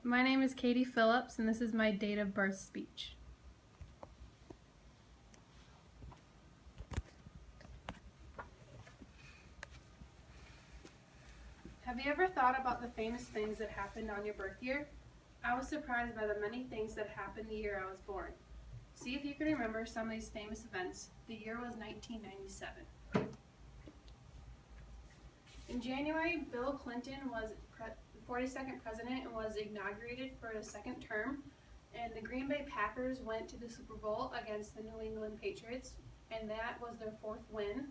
My name is Katie Phillips, and this is my date of birth speech. Have you ever thought about the famous things that happened on your birth year? I was surprised by the many things that happened the year I was born. See if you can remember some of these famous events. The year was 1997. In January, Bill Clinton was the 42nd president and was inaugurated for a second term, and the Green Bay Packers went to the Super Bowl against the New England Patriots, and that was their fourth win,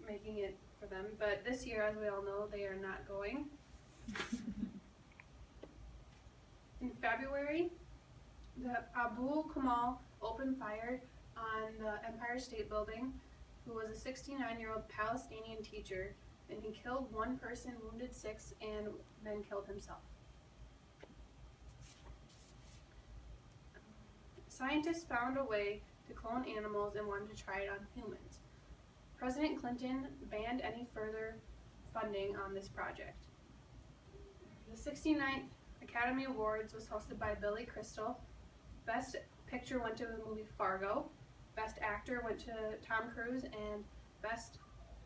making it for them. But this year, as we all know, they are not going. In February, the Abu Kamal opened fire on the Empire State Building, who was a 69-year-old Palestinian teacher, and he killed one person, wounded 6, and then killed himself. Scientists found a way to clone animals and wanted to try it on humans. President Clinton banned any further funding on this project. The 69th Academy Awards was hosted by Billy Crystal. Best Picture went to the movie Fargo. Best Actor went to Tom Cruise, and Best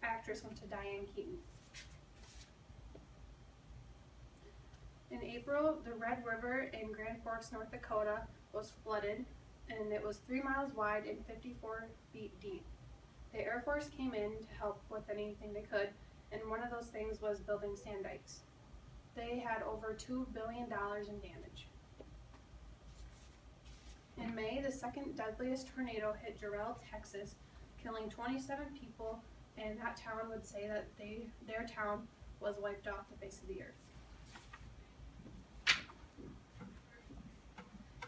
Actress went to Diane Keaton. In April, the Red River in Grand Forks, North Dakota was flooded, and it was 3 miles wide and 54 feet deep. The Air Force came in to help with anything they could, and one of those things was building sand dikes. They had over $2 billion in damage. In May, the second deadliest tornado hit Jarrell, Texas, killing 27 people, and that town would say that their town was wiped off the face of the earth.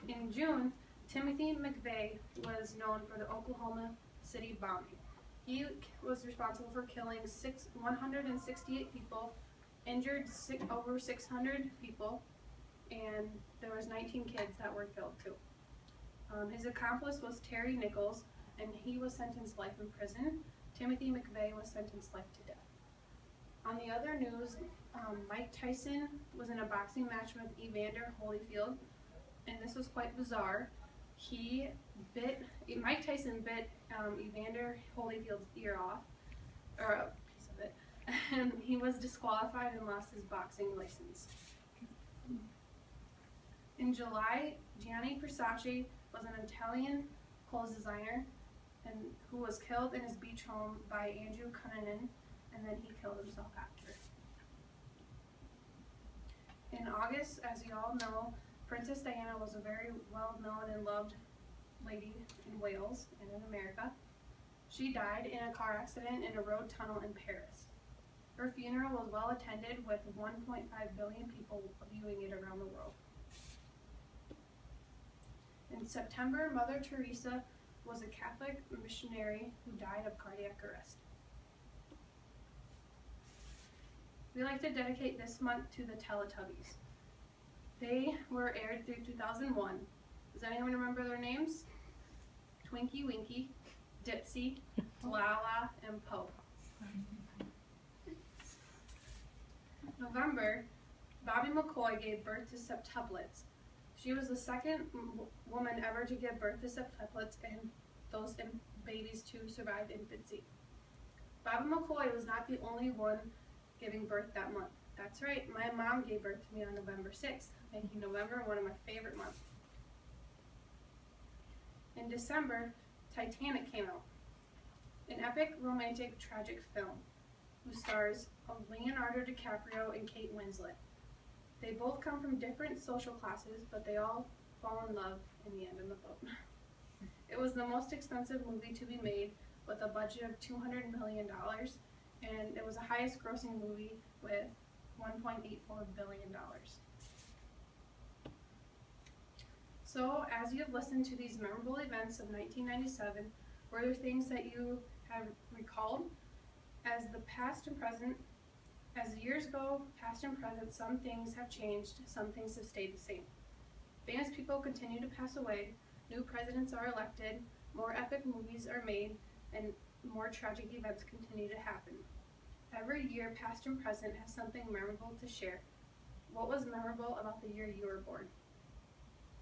In June, Timothy McVeigh was known for the Oklahoma City bombing. He was responsible for killing 168 people, injured over 600 people, and there was 19 kids that were killed too. His accomplice was Terry Nichols, and he was sentenced life in prison. Timothy McVeigh was sentenced life to death. On the other news, Mike Tyson was in a boxing match with Evander Holyfield, and this was quite bizarre. Mike Tyson bit Evander Holyfield's ear off, or a piece of it, and he was disqualified and lost his boxing license. In July, Gianni Versace was an Italian clothes designer who was killed in his beach home by Andrew Cunanan, and then he killed himself after. In August, as you all know, Princess Diana was a very well-known and loved lady in Wales and in America. She died in a car accident in a road tunnel in Paris. Her funeral was well attended with 1.5 billion people viewing it around the world. In September, Mother Teresa was a Catholic missionary who died of cardiac arrest. We like to dedicate this month to the Teletubbies. They were aired through 2001. Does anyone remember their names? Twinkie Winkie, Dipsy, Lala, and Poe. November, Bobby McCoy gave birth to septuplets. She was the second woman ever to give birth to septuplets, and those babies too survived infancy. Bobby McCoy was not the only one giving birth that month. That's right, my mom gave birth to me on November 6th, making November one of my favorite months. In December, Titanic came out, an epic romantic tragic film whose stars of Leonardo DiCaprio and Kate Winslet. They both come from different social classes, but they all fall in love in the end of the boat. It was the most expensive movie to be made with a budget of $200 million, and it was the highest grossing movie with $1.84 billion. So, as you have listened to these memorable events of 1997, were there things that you have recalled? As the years go, past and present, some things have changed, some things have stayed the same. Famous people continue to pass away, new presidents are elected, more epic movies are made, and more tragic events continue to happen. Every year, past and present, has something memorable to share. What was memorable about the year you were born?